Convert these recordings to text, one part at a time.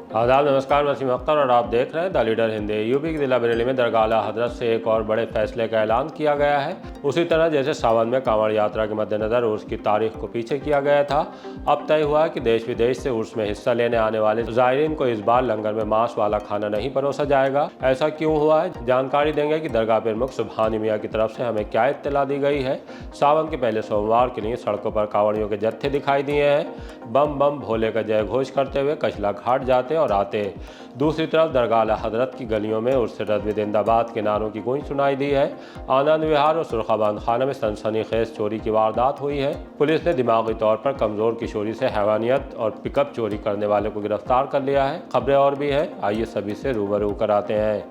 आदाब, नमस्कार। वसीम अख्तर और आप देख रहे हैं द लीडर हिंदी। यूपी के जिला बरेली में दरगाह आला हजरत से एक और बड़े फैसले का ऐलान किया गया है। उसी तरह जैसे सावन में कांवड़ यात्रा के मद्देनजर उर्स की तारीख को पीछे किया गया था, अब तय हुआ है कि देश विदेश से उर्स में हिस्सा लेने आने वाले ज़ायरीन को इस बार लंगर में मांस वाला खाना नहीं परोसा जाएगा। ऐसा क्यों हुआ है, जानकारी देंगे कि दरगाह प्रमुख सुबहानी मियाँ की तरफ से हमें क्या इत्तला दी गई है। सावन के पहले सोमवार के लिए सड़कों पर कांवड़ियों के जत्थे दिखाई दिए हैं। बम बम भोले का जय घोष करते हुए कचला घाट जाते और आते। दूसरी तरफ दरगाह आला हजरत की गलियों में उर्स रज़्व जिंदाबाद के नारों की गूंज सुनाई दी है। आनंद विहार और सुरखाबान खाना में सनसनीखेज चोरी की वारदात हुई है। पुलिस ने दिमागी तौर पर कमजोर किशोरी से हैवानियत और पिकअप चोरी करने वाले को गिरफ्तार कर लिया है। खबरें और भी हैं, आइए सभी से रूबरू कराते हैं।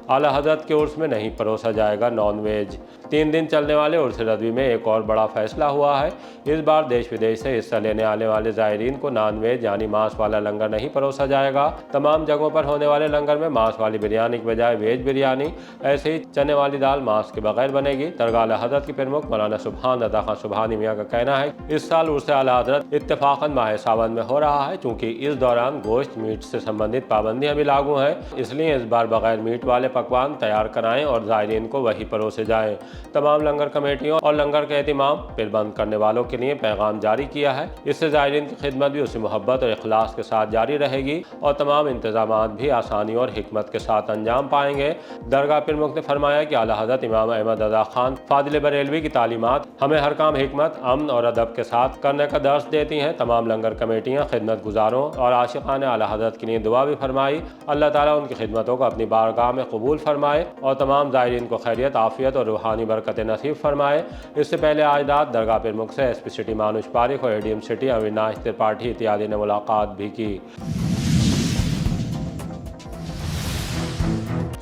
आला हजरत के उर्स में नहीं परोसा जाएगा नॉनवेज। 3 दिन चलने वाले उर्स रज़्वी में एक और बड़ा फैसला हुआ है। इस बार देश विदेश से हिस्सा लेने आने वाले ज़ायरीन को नॉनवेज यानी मांस वाला लंगर नहीं परोसा जाएगा। तमाम जगहों पर होने वाले लंगर में मांस वाली बिरयानी के बजाय वेज बिरयानी, ऐसे ही चने वाली दाल मांस के बगैर बनेगी। दरगाह आला हजरत के प्रमुख मौलाना सुबहान अता खान सुबहानी मियाँ का कहना है इस साल उर्स आला हजरत इत्तेफाकन माह सावन में हो रहा है, चूँकि इस दौरान गोश्त मीट से संबंधित पाबंदियाँ भी लागू हैं। इसलिए इस बार बगैर मीट वाले पकवान तैयार कराएं और ज़ायरीन को वही परोसे जाएं। तमाम लंगर कमेटियों और लंगर के एहतिमाम प्रबंध करने वालों के लिए पैगाम जारी किया है। इससे ज़ायरीन की खिदमत भी उसी मोहब्बत और इखलास के साथ जारी रहेगी और तमाम इंतजामात भी आसानी और हिकमत के साथ अंजाम पाएंगे। दरगाह प्रमुख ने फरमाया कि आला हज़रत इमाम अहमद रज़ा खान फादिल बरेलवी की तालीमात हमें हर काम हिकमत, अमन और अदब के साथ करने का दर्स देती हैं। तमाम लंगर कमेटियाँ खिदमत गुजारों और आशिक़ान आला हज़रत के लिए दुआ भी फरमाई। अल्लाह ताला उनकी खिदमतों को अपनी बारगाह में कबूल फरमाए और तमाम ज़ायरीन को खैरियत, आफ़ियत और रूहानी बरकत नसीब फरमाए। इससे पहले आज रात दरगाह प्रमुख से एसपी सिटी मानुष पारिक और एडीएम सिटी अविनाश त्रिपाठी इत्यादि ने मुलाकात भी की।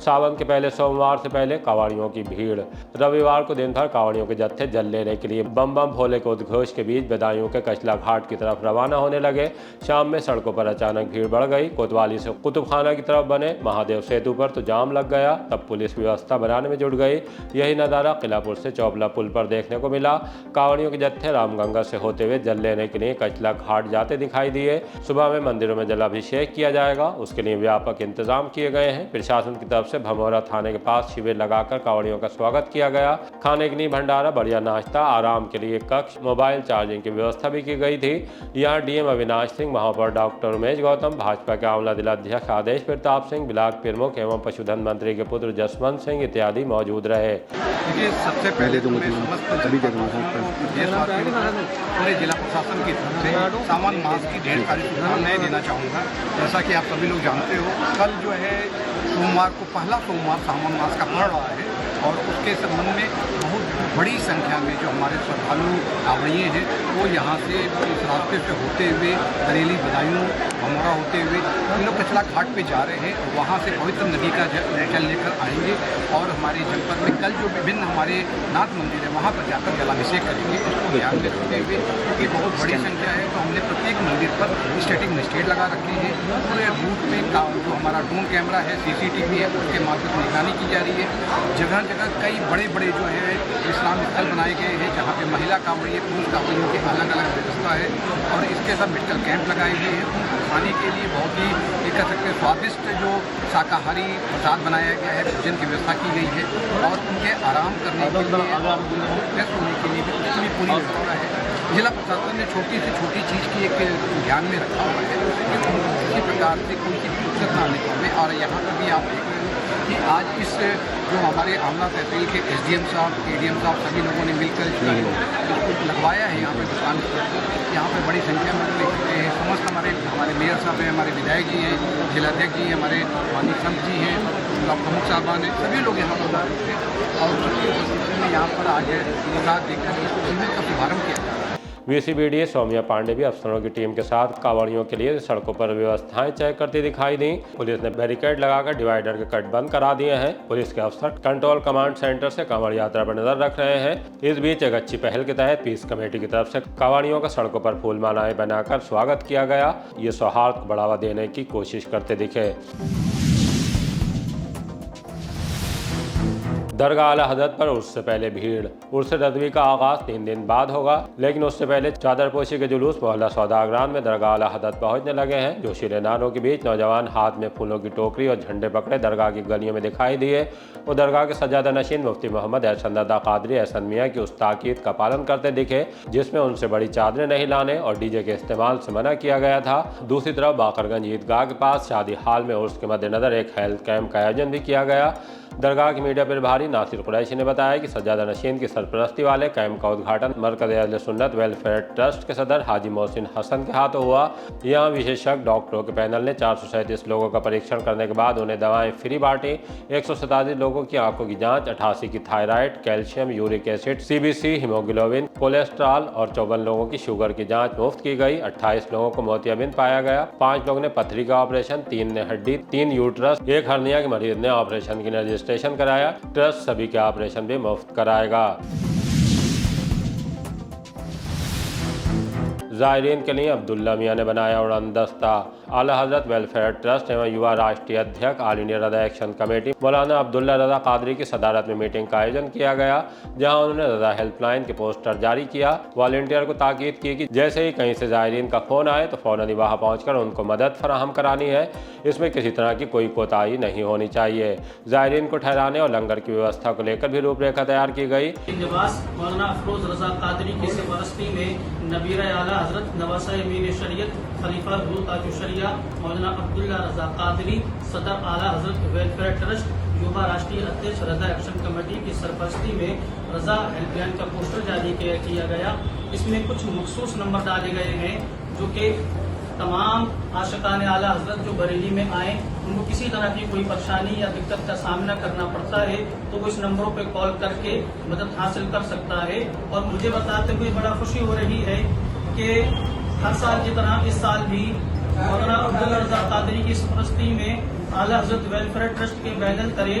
सावन के पहले सोमवार से पहले कांवड़ियों की भीड़। रविवार को दिन भर कांवड़ियों के जत्थे जल लेने के लिए बम बम भोले के उद्घोष के बीच बदायूं के कचला घाट की तरफ रवाना होने लगे। शाम में सड़कों पर अचानक भीड़ बढ़ गई। कोतवाली से कुतुबखाना की तरफ बने महादेव सेतु पर तो जाम लग गया, तब पुलिस व्यवस्था बनाने में जुट गई। यही नज़ारा किलापुर से चौबला पुल पर देखने को मिला। कांवड़ियों के जत्थे रामगंगा से होते हुए जल लेने के लिए कचला घाट जाते दिखाई दिए। सुबह में मंदिरों में जलाभिषेक किया जाएगा, उसके लिए व्यापक इंतजाम किए गए हैं। प्रशासन की तरफ से भमोरा थाने के पास शिविर लगाकर कांवड़ियों का स्वागत किया गया। खाने के लिए भंडारा, बढ़िया नाश्ता, आराम के लिए कक्ष, मोबाइल चार्जिंग की व्यवस्था भी की गई थी। यहाँ डीएम अविनाश सिंह, महापौर डॉक्टर उमेश गौतम, भाजपा के आंवला जिलाध्यक्ष आदेश प्रताप सिंह, ब्लॉक प्रमुख एवं पशुधन मंत्री के पुत्र जसवंत सिंह इत्यादि मौजूद रहे। सबसे पहले तो पूरे जिला प्रशासन की तरफ से सावन मास की ढेर सारी शुभकामनाएं देना चाहूँगा। जैसा कि आप सभी लोग जानते हो, कल जो है सोमवार को पहला सोमवार सावन मास का पड़ रहा है और उसके संबंध में बहुत बड़ी संख्या में जो हमारे श्रद्धालु कांवड़िए हैं वो यहाँ से इस रास्ते से होते हुए बरेली, बदायूं, भमोरा होते हुए हम लोग कचला घाट पे जा रहे हैं। वहाँ से पवित्र नदी का जल लेकर आएंगे और हमारे जनपद में कल जो विभिन्न हमारे नाथ मंदिर है वहाँ पर जाकर जलाभिषेक करेंगे। उसको ध्यान में रखते हुए क्योंकि बहुत बड़ी संख्या है तो हमने प्रत्येक मंदिर पर स्टैटिक मजिस्ट्रेट लगा रखे हैं। पूरे रूट में जो हमारा ड्रोन कैमरा है, CCTV है, उसके माध्यम से निगरानी की जा रही है। जगह जगह कई बड़े बड़े जो है इस्लाम स्थल बनाए गए हैं जहाँ पे महिला कांवड़िए, पुरुष कांवड़ियों की अलग अलग व्यवस्था है और इसके साथ मेडिकल कैंप लगाए गए हैं। उनको खाने के लिए बहुत ही कह सकते स्वादिष्ट जो शाकाहारी प्रसाद बनाया गया है, भोजन की व्यवस्था की गई है और उनके आराम करने के लिए, फ्रेश होने के लिए भी उसकी भी पूरी व्यवस्था है। जिला प्रशासन ने छोटी से छोटी चीज़ की एक ध्यान में रखा हुआ है कि किसी प्रकार से कोई दिक्कत ना आने पाए। और यहाँ पर भी आप देख रहे हो कि आज इस जो हमारे आमला तहसील के SDM साहब, ADM साहब सभी लोगों ने मिलकर इसको लगवाया है यहाँ पे दुकान पर। यहाँ पे बड़ी संख्या में लोग इकट्ठे हैं। समस्त हमारे मेयर साहब हैं, हमारे विधायक जी हैं, जिलाध्यक्ष जी हैं, हमारे माननीय संत जी हैं, ब्लॉक प्रमुख साहबान हैं, सभी लोग यहाँ पर मौजूद हैं और सबकी उपस्थिति में यहाँ पर आज प्रसाद देकर इस शिविर का शुभारम्भ किया जा रहा है। VCBDA सौम्या पांडे भी अफसरों की टीम के साथ कांवड़ियों के लिए सड़कों पर व्यवस्थाएं चेक करती दिखाई दी। पुलिस ने बैरिकेड लगाकर डिवाइडर के कट बंद करा दिए हैं। पुलिस के अफसर कंट्रोल कमांड सेंटर से कांवड़ यात्रा पर नजर रख रहे हैं। इस बीच एक अच्छी पहल के तहत पीस कमेटी की तरफ से कांवड़ियों का सड़कों पर फूल मालाएं बनाकर स्वागत किया गया। ये सौहार्द को बढ़ावा देने की कोशिश करते दिखे। दरगाह आला हज़रत पर उर्स से पहले भीड़। उर्स रज़वी का आगाज़ 3 दिन बाद होगा, लेकिन उससे पहले चादरपोशी के जुलूस मोहल्ला सौदागरान में दरगाह आला हज़रत पहुँचने लगे हैं। जोशीले नारों के बीच नौजवान हाथ में फूलों की टोकरी और झंडे पकड़े दरगाह की गलियों में दिखाई दिए। वो दरगाह के सज्जादा नशीन मुफ्ती मोहम्मद एहसन रज़ा क़ादरी एहसन मियाँ की उस ताकीद का पालन करते दिखे जिसमें उनसे बड़ी चादरें नहीं लाने और डीजे के इस्तेमाल से मना किया गया था। दूसरी तरफ बाकरगंज ईदगाह के पास शादी हाल में उर्स के मद्देनज़र एक हेल्थ कैंप का आयोजन भी किया गया। दरगाह की मीडिया प्रभारी नासिर कुरैशी ने बताया कि सज्जादा नशीन की सरपरस्ती वाले कैंप का उद्घाटन मरकज़ अहले सुन्नत वेलफेयर ट्रस्ट के सदर हाजी मोहसिन हसन के हाथों हुआ। यहाँ विशेषज्ञ डॉक्टरों के पैनल ने 437 लोगों का परीक्षण करने के बाद उन्हें दवाएं फ्री बांटी। 147 लोगों की आंखों की जांच, 88 की thyroid, calcium, uric acid, CBC, haemoglobin, cholesterol और 54 लोगों की शुगर की जाँच मुफ्त की गई। 28 लोगों को मोतियाबिंद पाया गया। 5 लोगों ने पथरी का ऑपरेशन, 3 ने हड्डी, 3 यूट्रस, 1 हर्निया के मरीज ने ऑपरेशन की रजिस्ट्रेशन कराया। ट्रस्ट सभी के ऑपरेशन भी मुफ्त कराएगा। ज़ायरीन के लिए अब्दुल्ला मियाँ ने बनाया उड़न दस्ता। आला हज़रत वेलफेयर ट्रस्ट एवं युवा राष्ट्रीय अध्यक्ष ऑल इंडिया रज़ा एक्शन कमेटी मौलाना अब्दुल्ला रज़ा क़ादरी की सदारत में मीटिंग का आयोजन किया गया, जहां उन्होंने रज़ा हेल्पलाइन के पोस्टर जारी किया। वॉलंटियर को ताकीद की कि जैसे ही कहीं से ज़ायरीन का फ़ोन आए तो फ़ौरन ही वहाँ पहुँचकर उनको मदद फराहम करानी है। इसमें किसी तरह की कोई कोताही नहीं होनी चाहिए। ज़ायरीन को ठहराने और लंगर की व्यवस्था को लेकर भी रूपरेखा तैयार की गई। मौलाना अफरोज रज़ा क़ादरी की सरपरस्ती में नबीर आला हज़रत नवासा अमीर शरीयत खलीफा गुरु ताजु शरिया मौलाना अब्दुल्ला रज़ा क़ादरी सदर आला हज़रत वेलफेयर ट्रस्ट युवा राष्ट्रीय अध्यक्ष रज़ा एक्शन कमेटी की सरपरस्ती में रज़ा हेल्पलाइन का पोस्टर जारी किया गया। इसमें कुछ मखसूस नंबर डाले गए हैं जो कि तमाम आशिकान आला हज़रत जो बरेली में आए उनको किसी तरह की कोई परेशानी या दिक्कत का सामना करना पड़ता है तो वो इस नंबरों पे कॉल करके मदद हासिल कर सकता है। और मुझे बताते हुए बड़ा खुशी हो रही है कि हर साल की तरह इस साल भी मौलाना अब्दुल्ला रज़ा क़ादरी की सरपरस्ती में आला हज़रत वेलफेयर ट्रस्ट के बैनर तले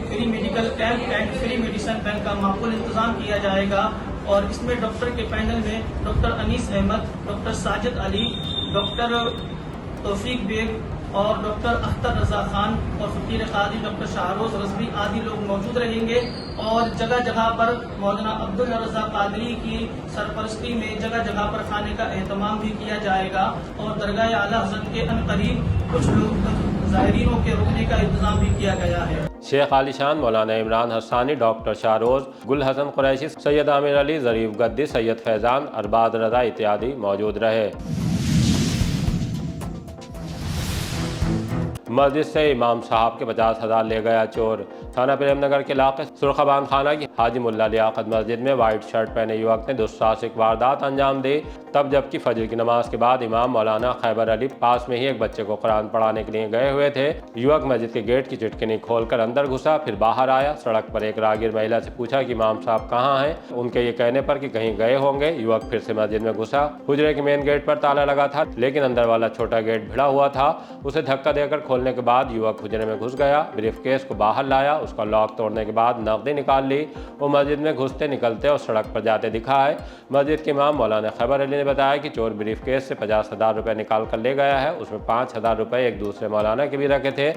free medical camp and free medicine bank का माकूल इंतजाम किया जाएगा। और इसमें डॉक्टर के पैनल में doctor Anees Ahmad, doctor Sajid Ali, doctor Taufiq Beg और डॉक्टर अख्तर रजा खान और फकीर कादी डॉक्टर शाहरोज रज़वी आदि लोग मौजूद रहेंगे। और जगह जगह पर मौलाना अब्दुल्ला रज़ा क़ादरी की सरपरस्ती में जगह जगह पर खाने का एहतमाम भी किया जाएगा। और दरगाह आला हज़रत के अनकरीब कुछ लोग ज़ायरीनों के रुकने का इंतजाम भी किया गया है। शेख आलिशान मौलाना इमरान हसानी, डॉक्टर शाहरोज, गुल हसन कुरैशी, सैयद आमिर अली, ज़रीफ गद्दी, सैयद फैज़ान, अरबाज रज़ा इत्यादि मौजूद रहे। मस्जिद से इमाम साहब के 50,000 ले गया चोर। थाना प्रेमनगर के इलाके सुरखाबान खाना की हाजी मुल्ला लियाकत मस्जिद में वाइट शर्ट पहने युवक ने दुस्साहसिक वारदात अंजाम दी। तब जबकि फजर की नमाज के बाद इमाम मौलाना खैबर अली पास में ही एक बच्चे को कुरान पढ़ाने के लिए गए हुए थे। युवक मस्जिद के गेट की चिटकिनी खोलकर अंदर घुसा, फिर बाहर आया। सड़क पर एक राहगीर महिला से पूछा कि इमाम साहब कहाँ हैं। उनके ये कहने पर कि कहीं गए होंगे, युवक फिर से मस्जिद में घुसा। हुजरे के मेन गेट पर ताला लगा था, लेकिन अंदर वाला छोटा गेट भिड़ा हुआ था। उसे धक्का देकर खोलने के बाद युवक हुजरे में घुस गया। ब्रीफकेस को बाहर लाया, उसका लॉक तोड़ने के बाद नकदी निकाल ली। वो मस्जिद में घुसते, निकलते और सड़क पर जाते दिखा है। मस्जिद के इमाम मौलाना खैबर अली ने बताया कि चोर ब्रीफकेस से 50,000 रुपये निकाल कर ले गया है। उसमें 5,000 रुपये एक दूसरे मौलाना के भी रखे थे।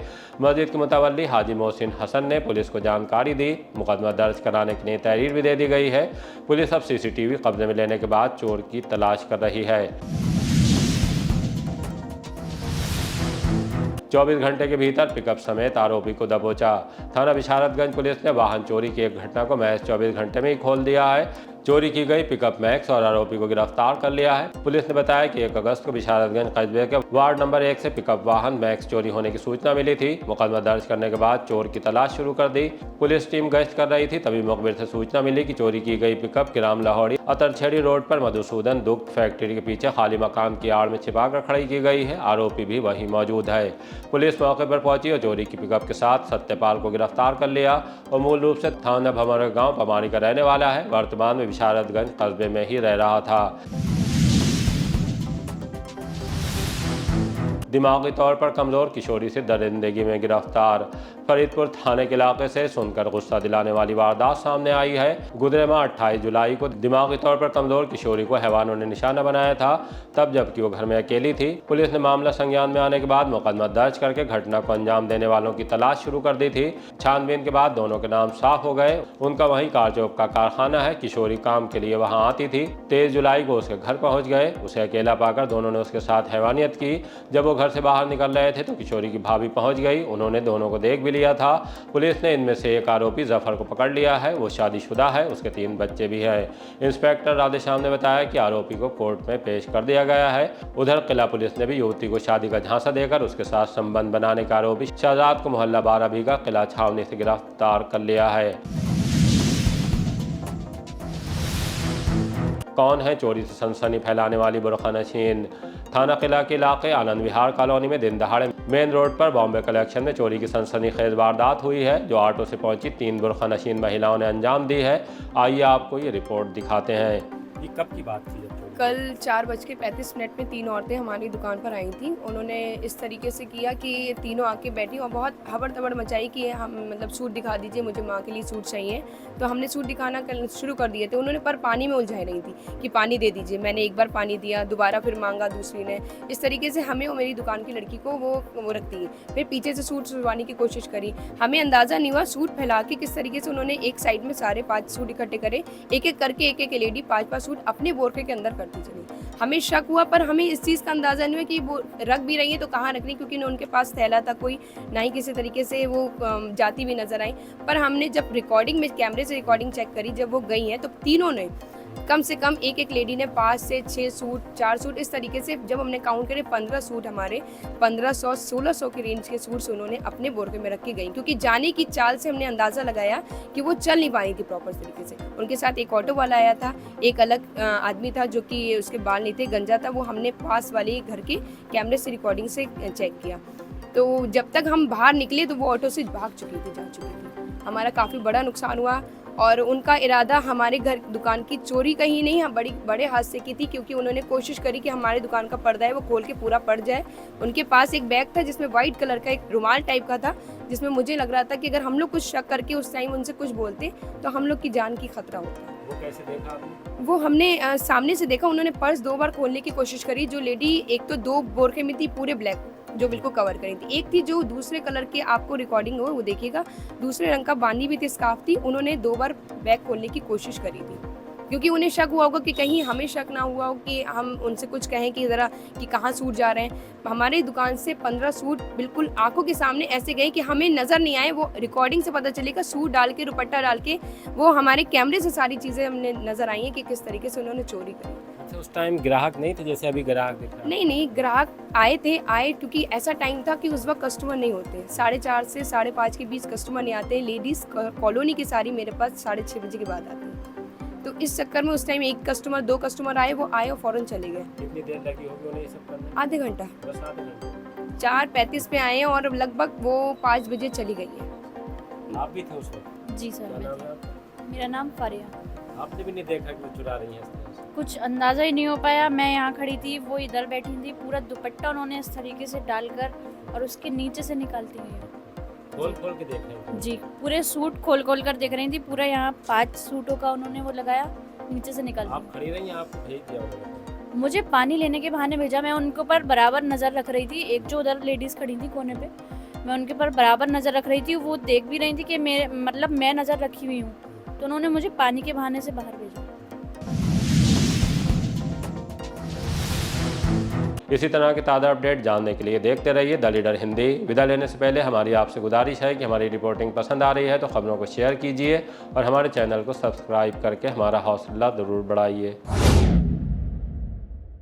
मस्जिद के मुतवल्ली हाजी मोहसिन हसन ने पुलिस को जानकारी दी। मुकदमा दर्ज कराने के लिए तहरीर भी दे दी गई है। पुलिस अब CCTV कब्जे में लेने के बाद चोर की तलाश कर रही है। 24 घंटे के भीतर पिकअप समेत आरोपी को दबोचा। थाना बिशारतगंज पुलिस ने वाहन चोरी की एक घटना को महज 24 घंटे में ही खोल दिया है। चोरी की गई पिकअप मैक्स और आरोपी को गिरफ्तार कर लिया है। पुलिस ने बताया कि 1 अगस्त को बिशारतगंज कस्बे के वार्ड नंबर 1 से पिकअप वाहन मैक्स चोरी होने की सूचना मिली थी। मुकदमा दर्ज करने के बाद चोर की तलाश शुरू कर दी। पुलिस टीम गश्त कर रही थी, तभी मुखबिर से सूचना मिली कि चोरी की गई पिकअप किराम लाहौरी अतरछेड़ी रोड पर मधुसूदन दुग्ध फैक्ट्री के पीछे खाली मकान की आड़ में छिपाकर खड़ी की गई है। आरोपी भी वहीं मौजूद है। पुलिस मौके पर पहुंची और चोरी की पिकअप के साथ सत्यपाल को गिरफ्तार कर लिया और मूल रूप से थाना भमर गांव पमानी का रहने वाला है। वर्तमान में बिशारतगंज कस्बे में ही रह रहा था। दिमागी तौर पर कमजोर किशोरी से दरिंदगी में गिरफ्तार। फरीदपुर थाने के इलाके से सुनकर गुस्सा दिलाने वाली वारदात सामने आई है। गुजरे माह 28 जुलाई को दिमागी तौर पर कमजोर किशोरी को हैवानों ने निशाना बनाया था, तब जबकि वो घर में अकेली थी। पुलिस ने मामला संज्ञान में आने के बाद मुकदमा दर्ज करके घटना को अंजाम देने वालों की तलाश शुरू कर दी थी। छानबीन के बाद दोनों के नाम साफ हो गए। उनका वहीं कारचौक का कारखाना है। किशोरी काम के लिए वहां आती थी। 23 जुलाई को उसके घर पहुंच गए। उसे अकेला पाकर दोनों ने उसके साथ हैवानियत की। जब वो घर से बाहर निकल रहे थे तो किशोरी की भाभी पहुंच गई। उन्होंने दोनों को देख भी लिया था। पुलिस ने इनमें से एक आरोपी जफर को पकड़ लिया है। वो शादीशुदा है, उसके 3 बच्चे भी हैं। इंस्पेक्टर राधेश्याम ने बताया कि आरोपी को कोर्ट में पेश कर दिया गया है। उधर किला पुलिस ने भी युवती को शादी का झांसा देकर उसके साथ संबंध बनाने का आरोपी शहजाद को मोहल्ला 12B का किला छावनी से गिरफ्तार कर लिया है। कौन है चोरी से सनसनी फैलाने वाली बुरखा नशीन? थाना किला के इलाके आनंद विहार कॉलोनी में दिन दहाड़े मेन रोड पर बॉम्बे कलेक्शन में चोरी की सनसनीखेज वारदात हुई है, जो ऑटो से पहुंची 3 बुरखा नशीन महिलाओं ने अंजाम दी है। आइए आपको ये रिपोर्ट दिखाते हैं। ये कब की बात थी? कल 4:35 में 3 औरतें हमारी दुकान पर आई थी। उन्होंने इस तरीके से किया कि तीनों आके बैठी और बहुत हबड़ तबड़ मचाई कि हम मतलब सूट दिखा दीजिए, मुझे माँ के लिए सूट चाहिए। तो हमने सूट दिखाना शुरू कर दिए थे। उन्होंने पर पानी में उलझाई रही थी कि पानी दे दीजिए। मैंने एक बार पानी दिया, दोबारा फिर मांगा दूसरी ने। इस तरीके से हमें और मेरी दुकान की लड़की को वो रखती है। फिर पीछे से सूट सुलवाने की कोशिश करी। हमें अंदाज़ा नहीं हुआ सूट फैला के किस तरीके से उन्होंने एक साइड में सारे 5 सूट इकट्ठे करे। एक एक करके एक लेडी 5-5 सूट अपने बोरखे के अंदर करती चली। हमें शक हुआ, पर हमें इस चीज़ का अंदाज़ा नहीं हुआ कि वो रख भी रही है तो कहाँ रख रही, क्योंकि न उनके पास थैला था कोई, ना ही किसी तरीके से वो जाती भी नज़र आई। पर हमने जब रिकॉर्डिंग में कैमरे से रिकॉर्डिंग चेक करी, जब वो गई हैं तो तीनों ने कम से कम एक लेडी ने 5 से 6 सूट, 4 सूट, इस तरीके से जब हमने काउंट करे 15 सूट हमारे 1500-1600 के रेंज के सूट्स उन्होंने अपने बोरके में रख के गई। क्योंकि जाने की चाल से हमने अंदाज़ा लगाया कि वो चल नहीं पाई थी प्रॉपर तरीके से। उनके साथ एक ऑटो वाला आया था, एक अलग आदमी था जो कि उसके बाल नहीं थे, गंजा था। वो हमने पास वाले घर के कैमरे से रिकॉर्डिंग से चेक किया। तो जब तक हम बाहर निकले तो वो ऑटो से भाग चुकी थी, जा चुकी थी। हमारा काफ़ी बड़ा नुकसान हुआ और उनका इरादा हमारे घर दुकान की चोरी कहीं नहीं, हम बड़े हादसे की थी। क्योंकि उन्होंने कोशिश करी कि हमारे दुकान का पर्दा है वो खोल के पूरा पड़ जाए। उनके पास एक बैग था जिसमें वाइट कलर का एक रुमाल टाइप का था, जिसमें मुझे लग रहा था कि अगर हम लोग कुछ शक करके उस टाइम उनसे कुछ बोलते तो हम लोग की जान की खतरा होता। वो कैसे देखा आपने? वो हमने सामने से देखा। उन्होंने पर्स 2 बार खोलने की कोशिश करी। जो लेडी एक तो 2 बोरखे में थी पूरे ब्लैक, जो बिल्कुल कवर करी थी। एक थी जो दूसरे कलर के, आपको रिकॉर्डिंग हो वो देखिएगा, दूसरे रंग का बानी भी थी, स्कार्फ थी। उन्होंने 2 बार बैग खोलने की कोशिश करी थी, क्योंकि उन्हें शक हुआ होगा कि कहीं हमें शक ना हुआ हो कि हम उनसे कुछ कहें कि ज़रा कि कहाँ सूट जा रहे हैं। हमारी दुकान से 15 सूट बिल्कुल आंखों के सामने ऐसे गए कि हमें नज़र नहीं आए। वो रिकॉर्डिंग से पता चलेगा, सूट डाल के, दुपट्टा डाल के, वो हमारे कैमरे से सारी चीज़ें हमने नज़र आई हैं कि किस तरीके से उन्होंने चोरी करी। अच्छा, उस टाइम ग्राहक नहीं थे जैसे अभी ग्राहक दिख रहा है? नहीं, ग्राहक आए क्योंकि ऐसा टाइम था कि उस वक्त कस्टमर नहीं होते। 4:30 से 5:30 के बीच कस्टमर नहीं आते। लेडीज़ कॉलोनी की सारी मेरे पास 6:30 बजे के बाद आती है। तो इस चक्कर में उस टाइम 1 कस्टमर 2 कस्टमर आए, वो आए और फ़ौरन चले गए। कितनी देर लगी होगी उन्हें ये सब करने? आधे घंटा। बस आधे घंटे। 4:35 पे आए और लगभग वो 5 बजे चली गई है। आप भी थे उस वक्त? जी सर, क्या मैं नाम थी। है आपका? मेरा नाम फारिया। आपने भी नहीं देखा कि वो चुरा रही है इस तरह से? कुछ अंदाज़ा ही नहीं हो पाया। मैं यहाँ खड़ी थी, वो इधर बैठी थी। पूरा दुपट्टा उन्होंने इस तरीके से डालकर और उसके नीचे से निकालती हुई खोल के देख रहे हैं? जी, पूरे सूट खोल कर देख रही थी। पूरा यहाँ 5 सूटों का उन्होंने वो लगाया, नीचे से निकाल आप खड़ी रही हैं, आपको भेज दिया उन्होंने? मुझे पानी लेने के बहाने भेजा। मैं उनके ऊपर बराबर नज़र रख रही थी। एक जो उधर लेडीज़ खड़ी थी कोने पे, मैं उनके ऊपर बराबर नज़र रख रही थी। वो देख भी रही थी कि मैं नज़र रखी हुई हूँ, तो उन्होंने मुझे पानी के बहाने से बाहर भेजा। इसी तरह के ताज़ा अपडेट जानने के लिए देखते रहिए द लीडर हिंदी। विदा लेने से पहले हमारी आपसे गुजारिश है कि हमारी रिपोर्टिंग पसंद आ रही है तो खबरों को शेयर कीजिए और हमारे चैनल को सब्सक्राइब करके हमारा हौसला ज़रूर बढ़ाइए।